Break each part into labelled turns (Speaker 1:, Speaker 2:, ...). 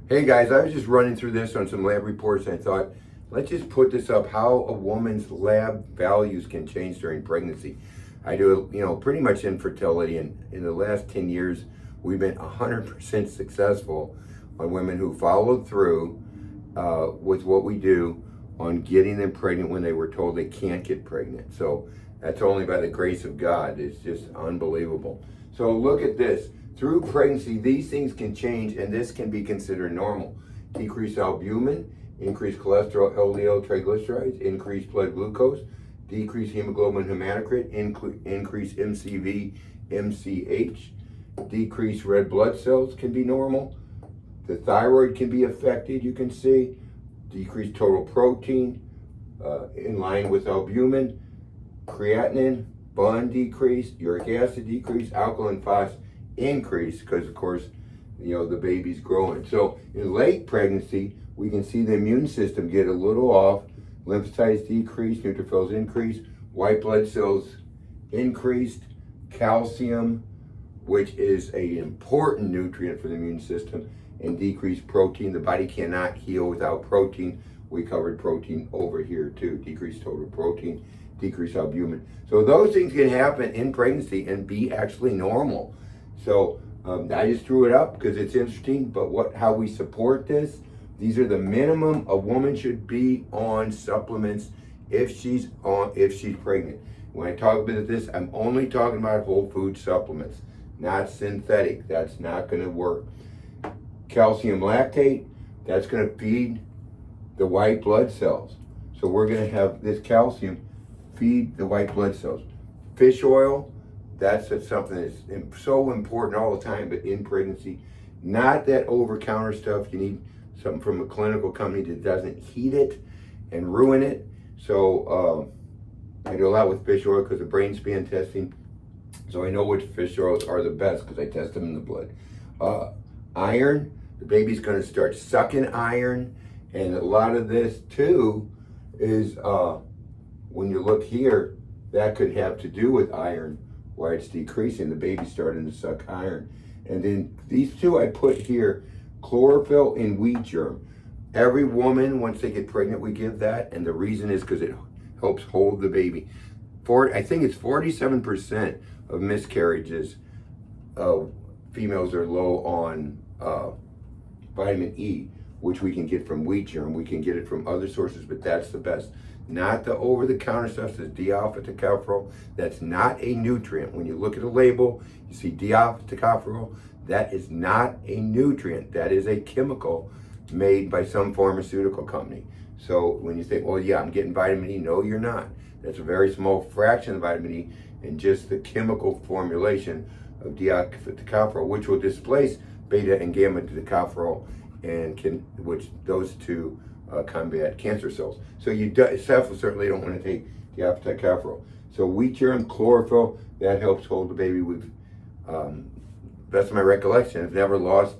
Speaker 1: Hey guys, I was just running through this on some lab reports and I thought, let's just put this up, how a woman's lab values can change during pregnancy. I do, pretty much infertility, and in the last 10 years, we've been 100% successful on women who followed through with what we do on getting them pregnant when they were told they can't get pregnant. So that's only by the grace of God. It's just unbelievable. So look at this. Through pregnancy, these things can change, and this can be considered normal. Decreased albumin, increased cholesterol, LDL, triglycerides, increased blood glucose, decreased hemoglobin hematocrit, increased MCV, MCH, decreased red blood cells can be normal. The thyroid can be affected, you can see. Decreased total protein, in line with albumin, creatinine, bun decrease, uric acid decrease, alkaline phos increase, because of course, the baby's growing. So in late pregnancy, we can see the immune system get a little off, lymphocytes decrease, neutrophils increase, white blood cells increased, calcium, which is an important nutrient for the immune system, and decreased protein. The body cannot heal without protein. We covered protein over here too. Decreased total protein, decreased albumin. So those things can happen in pregnancy and be actually normal. So I just threw it up because it's interesting, but how we support this, these are the minimum a woman should be on supplements if she's pregnant. When I talk about this, I'm only talking about whole food supplements, not synthetic. That's not going to work. Calcium lactate, that's going to feed the white blood cells. So we're going to have this calcium feed the white blood cells. Fish oil, that's something that's so important all the time, but in pregnancy, not that over-counter stuff. You need something from a clinical company that doesn't heat it and ruin it. So I do a lot with fish oil because of brain span testing. So I know which fish oils are the best because I test them in the blood. Iron, the baby's going to start sucking iron. And a lot of this too is, when you look here, that could have to do with iron, why it's decreasing. The baby's starting to suck iron. And then these two I put here, chlorophyll and wheat germ. Every woman, once they get pregnant, we give that. And the reason is because it helps hold the baby. I think it's 47% of miscarriages, females are low on vitamin E, which we can get from wheat germ. We can get it from other sources, but that's the best. Not the over-the-counter stuff that's dialpha-tocopherol. That's not a nutrient. When you look at the label, you see dialpha-tocopherol. That is not a nutrient. That is a chemical made by some pharmaceutical company. So when you think, well, yeah, I'm getting vitamin E, no, you're not. That's a very small fraction of vitamin E in just the chemical formulation of dialpha-tocopherol, which will displace beta and gamma tocopherol, and which those two combat cancer cells. So you certainly don't want to take dialpha-tocopherol. So wheat germ, chlorophyll, that helps hold the baby. We've, best of my recollection, have never lost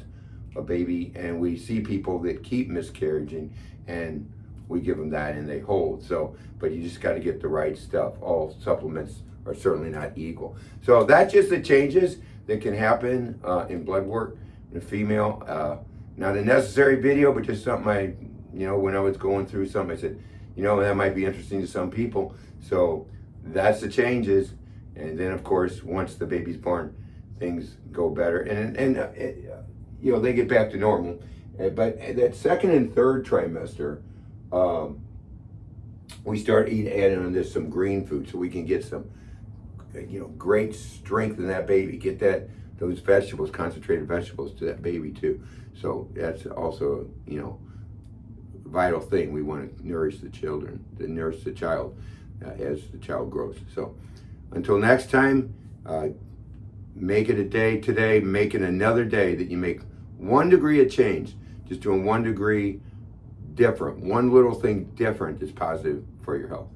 Speaker 1: a baby, and we see people that keep miscarrying, and we give them that and they hold. So, but you just got to get the right stuff. All supplements are certainly not equal. So that's just the changes that can happen in blood work in a female. Not a necessary video, but just something when I was going through something, I said, that might be interesting to some people. So that's the changes. And then of course, once the baby's born, things go better. And they get back to normal. But that second and third trimester, we start adding on this some green food so we can get some, great strength in that baby. Get those vegetables, concentrated vegetables to that baby too. So that's also, vital thing. We want to nourish the child as the child grows. So until next time, make it a day today, make it another day that you make 1 degree of change. Just doing 1 degree different, one little thing different is positive for your health.